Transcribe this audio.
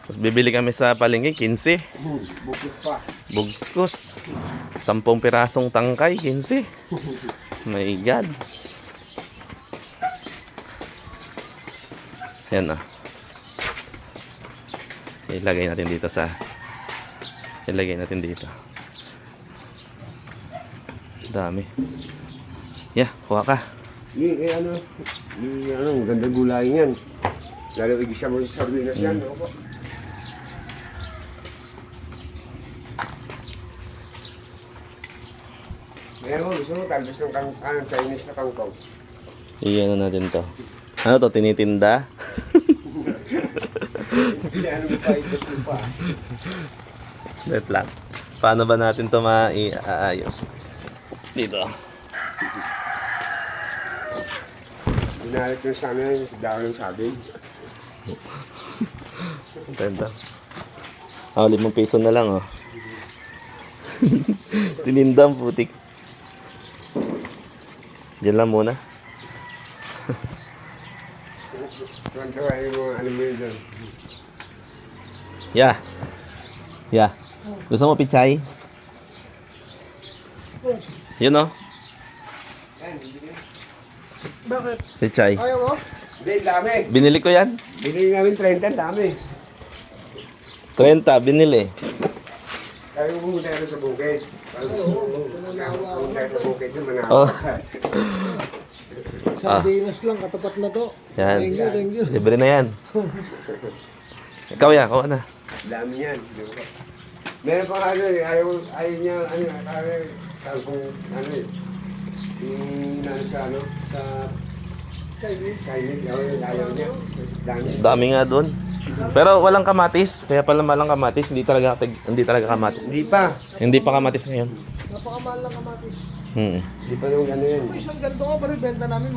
Tapos bibili kami sa palengke, 15. Bukos pa. Bugkos. 10 pirasong tangkay, 15. My God. Yan ah. Ilagay natin dito sa... Ilagay natin dito. Dami. Yeah, kuha ka. Ano, magandang gulay yan. Lalo igisa mo sa sardinas yan, opo. Ngayon mo, gusto mo, talbos ng Chinese na kangkong. Iyan na natin to. Ano to, tinitinda? Hindi, ano mo pa, itos mo pa. Wait lang. Paano ba natin to maiayos? Dito. Binalit yung sa amin, dahil ng sabing. Tenda. 5 piso na lang oh. Tinindang putik. Diyan lang muna. Tuwan-tuwa yung mga ano mo yun dyan. Yeah. Yeah. Gusto mo pichay? Yun oh. Bakit? Pichay. Ayaw mo? Hindi, dami. Binili ko yan. Binili namin 30, dami. 30, binili. Kaya mo pumunta tayo sa bukid. Pumunta tayo sa bukid yung mga... Oh. Sardinas lang, katapat na to. Yan. Thank you, thank you. Libre na yan. Ikaw ya, kuha na. Dami yan. Di ba? Meron pa ano eh, ayaw niya, ano, kung ano eh, yung ano sa ano, sa Chinese. Chinese, ayaw niya. Dami. Dami nga doon. Pero walang kamatis. Kaya pala malang kamatis. Hindi talaga kamatis. Hindi pa. Hindi pa kamatis ngayon. Napakamahal lang kamatis. Hmm. Hindi pa nung ano yan. Isang ganito ko, pero benta namin